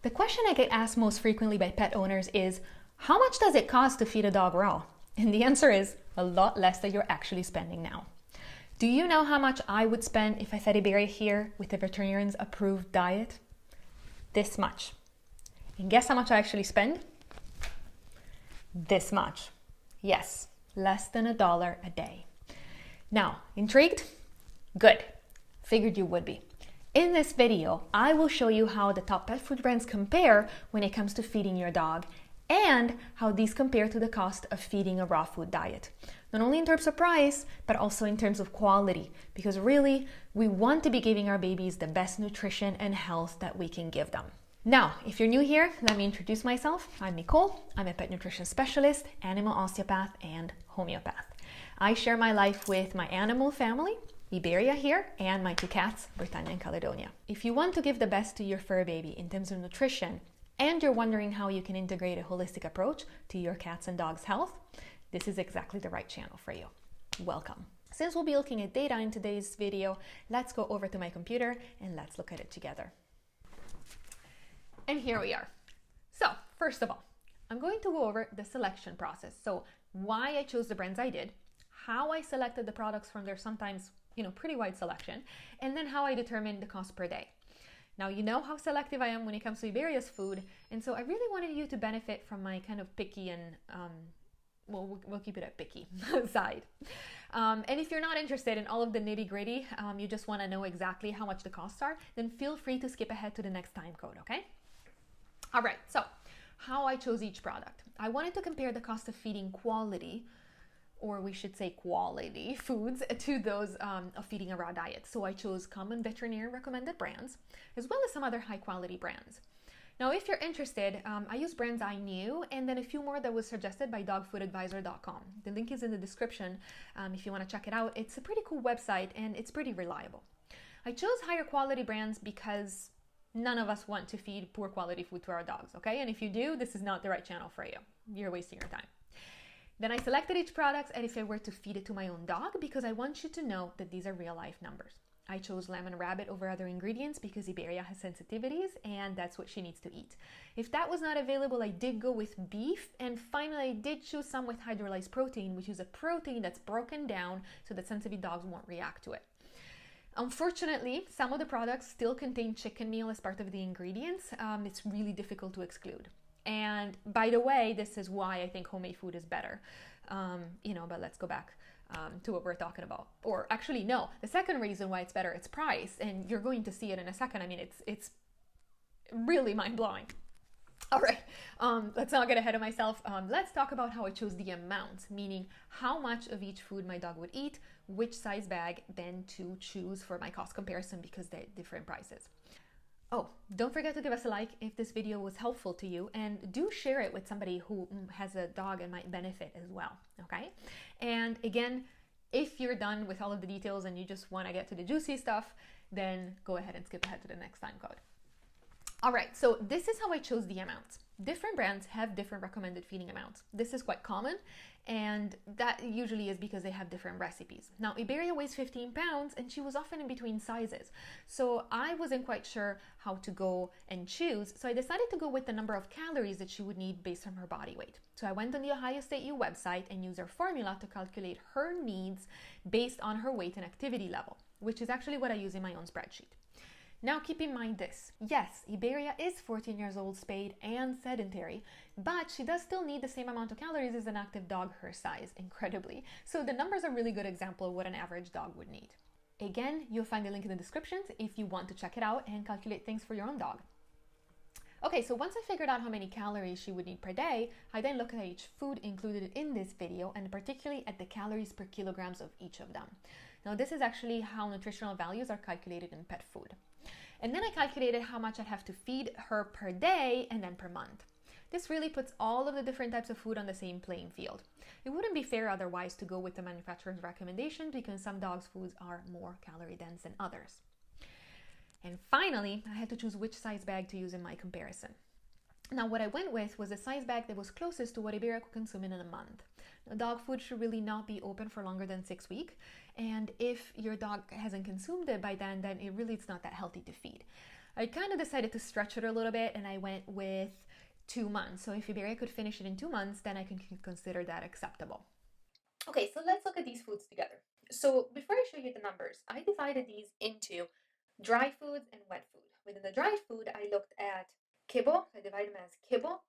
The question I get asked most frequently by pet owners is, how much does it cost to feed a dog raw? And the answer is a lot less than you're actually spending now. Do you know how much I would spend if I fed Iberia here with the veterinarian's approved diet? This much. And guess how much I actually spend? This much. Yes, less than $1 a day. Now, intrigued? Good. Figured you would be. In this video, I will show you how the top pet food brands compare when it comes to feeding your dog and how these compare to the cost of feeding a raw food diet. Not only in terms of price, but also in terms of quality, because really, we want to be giving our babies the best nutrition and health that we can give them. Now, if you're new here, let me introduce myself. I'm Micol. I'm a pet nutrition specialist, animal osteopath, and homeopath. I share my life with my animal family, Iberia here, and my 2 cats, Britannia and Caledonia. If you want to give the best to your fur baby in terms of nutrition, and you're wondering how you can integrate a holistic approach to your cats and dogs' health, this is exactly the right channel for you. Welcome. Since we'll be looking at data in today's video, let's go over to my computer and let's look at it together. And here we are. So, first of all, I'm going to go over the selection process. So, why I chose the brands I did, how I selected the products from their sometimes, pretty wide selection, and then how I determined the cost per day. Now, you know how selective I am when it comes to Iberia's food, and so I really wanted you to benefit from my kind of picky and, we'll keep it at picky side. And if you're not interested in all of the nitty gritty, you just want to know exactly how much the costs are, then feel free to skip ahead to the next time code, okay? All right, so how I chose each product. I wanted to compare the cost of feeding quality, or we should say quality foods, to those of feeding a raw diet. So I chose common veterinarian recommended brands, as well as some other high quality brands. Now, if you're interested, I use brands I knew, and then a few more that was suggested by dogfoodadvisor.com. The link is in the description if you want to check it out. It's a pretty cool website, and it's pretty reliable. I chose higher quality brands because none of us want to feed poor quality food to our dogs, okay? And if you do, this is not the right channel for you. You're wasting your time. Then I selected each product as if I were to feed it to my own dog, because I want you to know that these are real life numbers. I chose lemon rabbit over other ingredients because Iberia has sensitivities and that's what she needs to eat. If that was not available, I did go with beef, and finally I did choose some with hydrolyzed protein, which is a protein that's broken down so that sensitive dogs won't react to it. Unfortunately, some of the products still contain chicken meal as part of the ingredients. It's really difficult to exclude. And by the way, this is why I think homemade food is better. But let's go back to what we're talking about. Or actually, no, the second reason why it's better, it's price. And you're going to see it in a second. I mean, it's really mind-blowing. All right, let's not get ahead of myself. Let's talk about how I chose the amount, meaning how much of each food my dog would eat, which size bag then to choose for my cost comparison, because they're different prices. Oh, don't forget to give us a like if this video was helpful to you, and do share it with somebody who has a dog and might benefit as well, okay? And again, if you're done with all of the details and you just want to get to the juicy stuff, then go ahead and skip ahead to the next time code. All right, so this is how I chose the amounts. Different brands have different recommended feeding amounts. This is quite common, and that usually is because they have different recipes. Now, Iberia weighs 15 pounds, and she was often in between sizes. So I wasn't quite sure how to go and choose, so I decided to go with the number of calories that she would need based on her body weight. So I went on the Ohio State U website and used her formula to calculate her needs based on her weight and activity level, which is actually what I use in my own spreadsheet. Now keep in mind this, yes, Iberia is 14 years old, spayed and sedentary, but she does still need the same amount of calories as an active dog her size, incredibly. So the numbers are a really good example of what an average dog would need. Again, you'll find the link in the descriptions if you want to check it out and calculate things for your own dog. Okay, so once I figured out how many calories she would need per day, I then looked at each food included in this video, and particularly at the calories per kilograms of each of them. Now this is actually how nutritional values are calculated in pet food. And then I calculated how much I'd have to feed her per day and then per month. This really puts all of the different types of food on the same playing field. It wouldn't be fair otherwise to go with the manufacturer's recommendation, because some dogs' foods are more calorie dense than others. And finally, I had to choose which size bag to use in my comparison. Now, what I went with was a size bag that was closest to what Iberia could consume in a month. Now, dog food should really not be open for longer than 6 weeks, and if your dog hasn't consumed it by then it's not that healthy to feed. I kind of decided to stretch it a little bit and I went with 2 months. So if Iberia could finish it in 2 months, then I can consider that acceptable. Okay, so let's look at these foods together. So before I show you the numbers, I divided these into dry foods and wet food. Within the dry food, I looked at kibble. I divided them as kibble,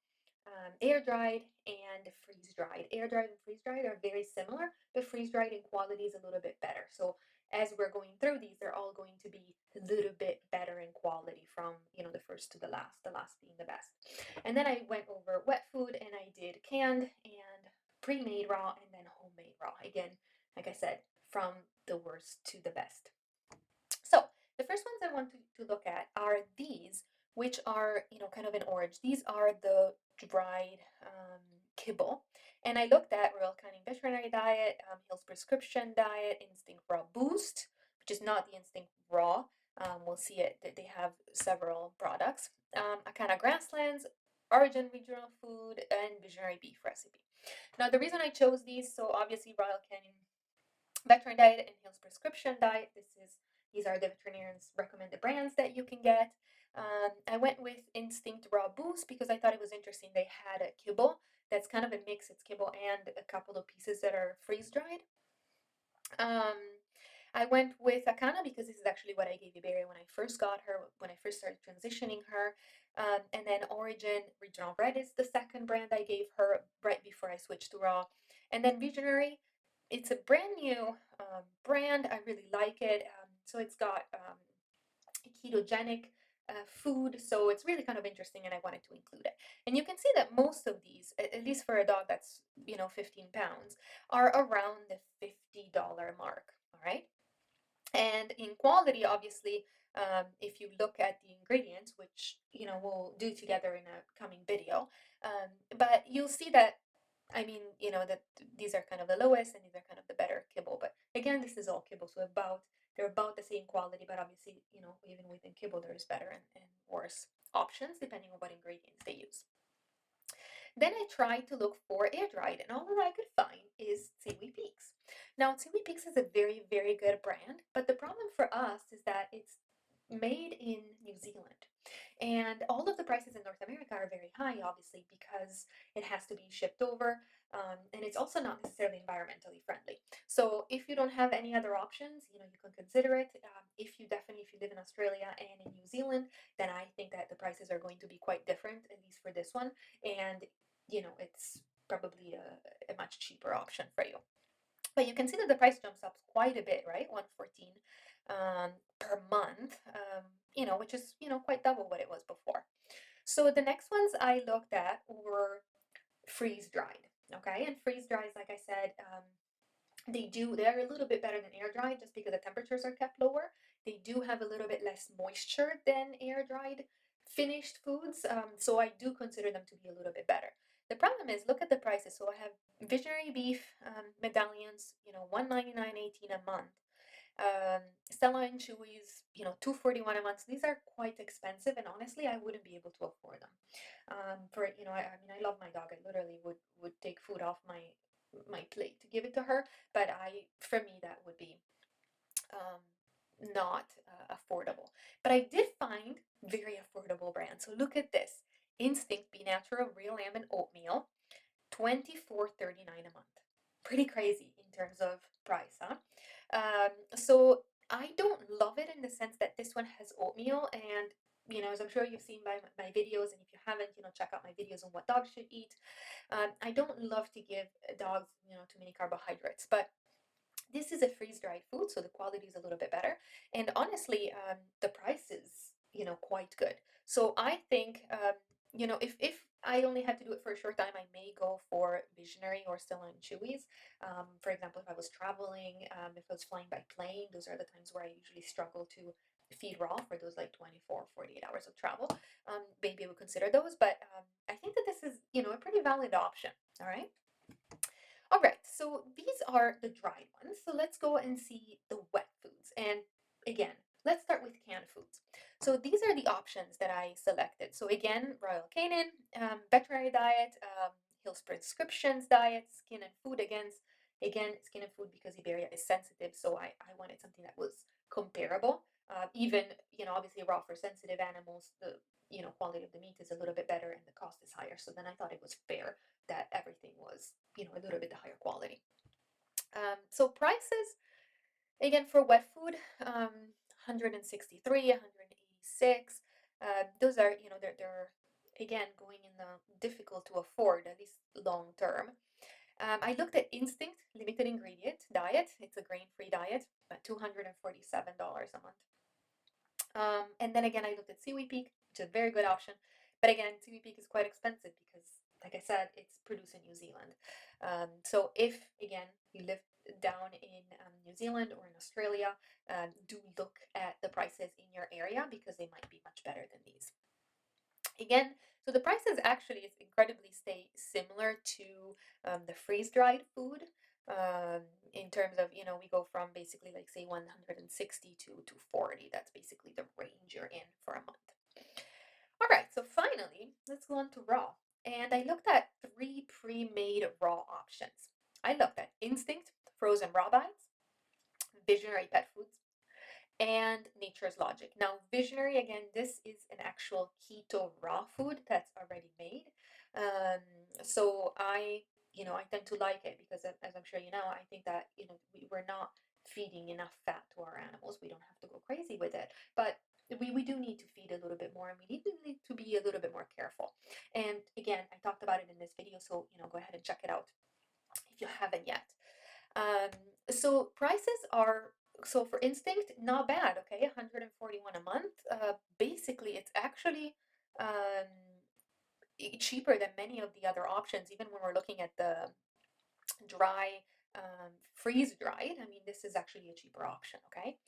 air dried, and freeze dried. Air dried and freeze dried are very similar, but freeze dried in quality is a little bit better. So as we're going through these, they're all going to be a little bit better in quality from the first to the last being the best. And then I went over wet food and I did canned and pre-made raw and then homemade raw. Again, like I said, from the worst to the best. So the first ones I want to look at are these, which are, kind of in orange. These are the dried kibble. And I looked at Royal Canin Veterinary Diet, Hill's Prescription Diet, Instinct Raw Boost, which is not the Instinct Raw. We'll see it. They have several products. Akana Grasslands, Origin Regional Food, and Visionary Beef Recipe. Now, the reason I chose these, so obviously Royal Canin Veterinary Diet and Hill's Prescription Diet. These are the veterinarians' recommended brands that you can get. I went with Instinct Raw Boost because I thought it was interesting. They had a kibble that's kind of a mix. It's kibble and a couple of pieces that are freeze dried. I went with Akana because this is actually what I gave Iberia when I first got her, when I first started transitioning her. And then Origin Regional Red is the second brand I gave her right before I switched to Raw. And then Visionary, it's a brand new brand. I really like it. So it's got ketogenic food, so it's really kind of interesting, and I wanted to include it. And you can see that most of these, at least for a dog that's 15 pounds, are around the $50 mark. All right. And in quality, obviously, if you look at the ingredients, which we'll do together in a coming video, but you'll see that, I mean, that these are kind of the lowest and these are kind of the better kibble. But again, this is all kibble, so they're about the same quality, but obviously, even within kibble, there's better and worse options depending on what ingredients they use. Then I tried to look for air dried, and all that I could find is Seaweed Peaks. Now, Seaweed Peaks is a very, very good brand, but the problem for us is that it's made in New Zealand. And all of the prices in North America are very high, obviously, because it has to be shipped over, and it's also not necessarily environmentally friendly. So if you don't have any other options, you can consider it. If you live in Australia and in New Zealand, then I think that the prices are going to be quite different, at least for this one. And it's probably a much cheaper option for you. But you can see that the price jumps up quite a bit, right? 114 per month, which is quite double what it was before. So the next ones I looked at were freeze dried. Okay, and freeze dries, like I said, they're a little bit better than air dried just because the temperatures are kept lower. They do have a little bit less moisture than air dried finished foods, so I do consider them to be a little bit better. The problem is, look at the prices. So I have Visionary Beef medallions, $199.18 a month. Stella and Chewy's, $241 a month. These are quite expensive, and honestly, I wouldn't be able to afford them. I love my dog. I literally would take food off my plate to give it to her, but for me that would be not affordable. But I did find very affordable brands. So look at this: Instinct Be Natural Real Lamb and Oatmeal, $24.39 a month. Pretty crazy in terms of price, huh? So I don't love it in the sense that this one has oatmeal, and as I'm sure you've seen by my videos, and if you haven't, check out my videos on what dogs should eat. I don't love to give dogs, too many carbohydrates, but this is a freeze-dried food, so the quality is a little bit better. And honestly, the price is, quite good. So I think, if I only had to do it for a short time, I may go for Visionary or Stella and Chewy's. For example, if I was traveling, if I was flying by plane, those are the times where I usually struggle to feed raw for those like 24, 48 hours of travel. Maybe I would consider those, but I think that this is, a pretty valid option. All right. All right, so these are the dried ones. So let's go and see the wet foods. And again, let's start with canned foods. So these are the options that I selected. So again, Royal Canin, Veterinary Diet, Hill's Prescriptions Diet, Skin and Food again, Skin and Food because Iberia is sensitive. So I wanted something that was comparable. Even, obviously raw for sensitive animals, the, quality of the meat is a little bit better and the cost is higher. So then I thought it was fair that everything was, a little bit higher quality. So prices, again, for wet food, 163, 186. Those are, they're again going in the difficult to afford, at least long term. I looked at Instinct limited ingredient diet. It's a grain-free diet, but $247 a month. And then again, I looked at Seaweed Peak, which is a very good option. But again, Seaweed Peak is quite expensive because, like I said, it's produced in New Zealand. So if, again, you live down in New Zealand or in Australia, do look at the prices in your area because they might be much better than these. Again, so the prices actually is incredibly stay similar to the freeze-dried food. In terms of, we go from basically like say 160 to 40. That's basically the range you're in for a month. All right, so finally, let's go on to raw. And I looked at 3 pre-made raw options. I looked at Instinct frozen raw bites, Visionary Pet Foods, and Nature's Logic. Now, Visionary, again, this is an actual keto raw food that's already made. So I tend to like it because, as I'm sure you know, I think that, we're not feeding enough fat to our animals. We don't have to go crazy with it, but we do need to feed a little bit more, and we need to be a little bit more careful. And again, I talked about it in this video, so, go ahead and check it out if you haven't yet. So prices are, so for Instinct, not bad, okay, 141 a month. Basically, it's actually cheaper than many of the other options, even when we're looking at the dry, freeze dried. I mean, this is actually a cheaper option, okay?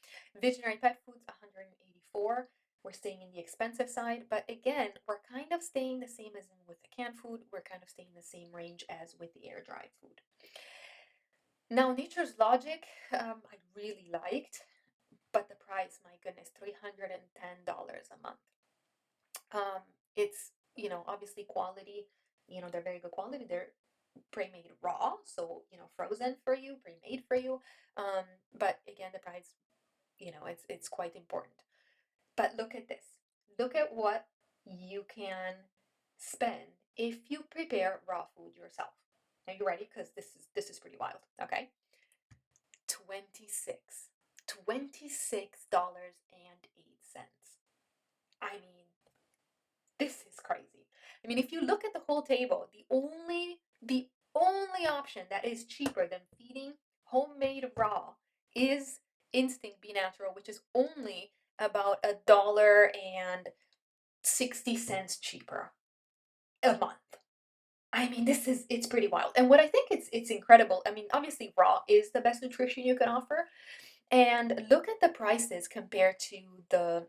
Visionary Pet Foods, 184. We're staying in the expensive side, but again, we're kind of staying the same as in with the canned food. We're kind of staying the same range as with the air dried food. Now, Nature's Logic, I really liked, but the price, my goodness, $310 a month. It's, obviously quality, they're very good quality. They're pre-made raw, so, frozen for you, pre-made for you. But again, the price, it's quite important. But look at this. Look at what you can spend if you prepare raw food yourself. Are you ready? Because this is pretty wild. Okay. $26.08. I mean, this is crazy. I mean, if you look at the whole table, the only option that is cheaper than feeding homemade raw is Instinct Be Natural, which is only about $1.60 cheaper a month. I mean, it's pretty wild. And what I think it's incredible. I mean, obviously raw is the best nutrition you can offer. And look at the prices compared to the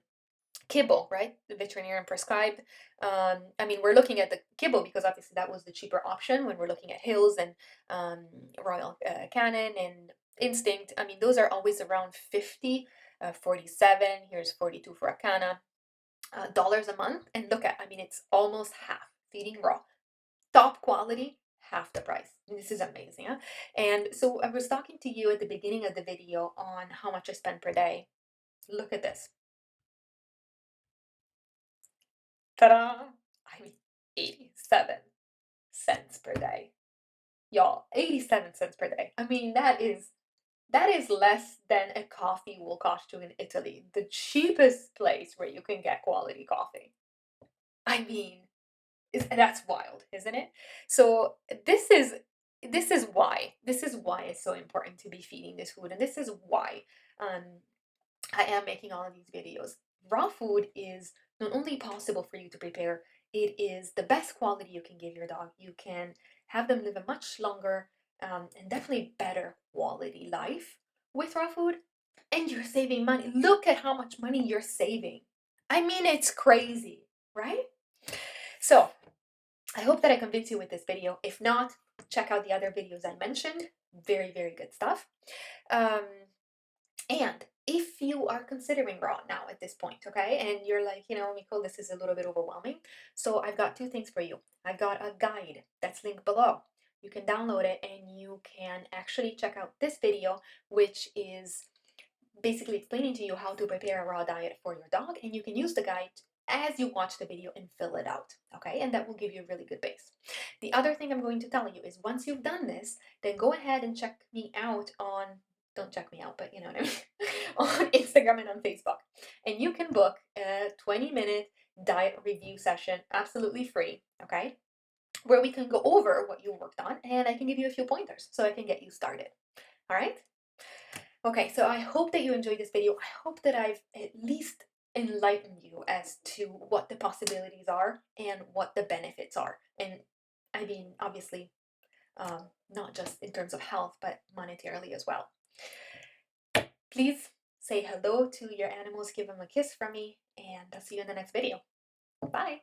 kibble, right? The veterinarian prescribed. I mean, we're looking at the kibble because obviously that was the cheaper option when we're looking at Hills and Royal Canin and Instinct. I mean, those are always around 50, 47. Here's 42 for Akana. Dollars a month. And look at, I mean, it's almost half feeding raw. Top quality, half the price. This is amazing, huh? And so I was talking to you at the beginning of the video on how much I spend per day. Look at this. Ta-da! I mean, 87 cents per day. Y'all, 87 cents per day. I mean, that is less than a coffee will cost you in Italy, the cheapest place where you can get quality coffee. I mean, that's wild, isn't it? So this is why it's so important to be feeding this food, and this is why I am making all of these videos. Raw food is not only possible for you to prepare, it is the best quality you can give your dog. You can have them live a much longer and definitely better quality life with raw food, and you're saving money. Look at how much money you're saving. I mean, it's crazy, right? So I hope that I convinced you with this video. If not, check out the other videos I mentioned. Very, very good stuff. And if you are considering raw now at this point, okay, and you're like, Micol, this is a little bit overwhelming. So I've got 2 things for you. I've got a guide that's linked below. You can download it and you can actually check out this video, which is basically explaining to you how to prepare a raw diet for your dog, and you can use the guide as you watch the video and fill it out, okay? And that will give you a really good base. The other thing I'm going to tell you is once you've done this, then go ahead and check me out on, don't check me out, but you know what I mean, on Instagram and on Facebook. And you can book a 20-minute diet review session absolutely free, okay? Where we can go over what you worked on and I can give you a few pointers so I can get you started. All right? Okay, so I hope that you enjoyed this video. I hope that I've at least enlightened you as to what the possibilities are and what the benefits are. And I mean, obviously, not just in terms of health, but monetarily as well. Please say hello to your animals, give them a kiss from me, and I'll see you in the next video. Bye.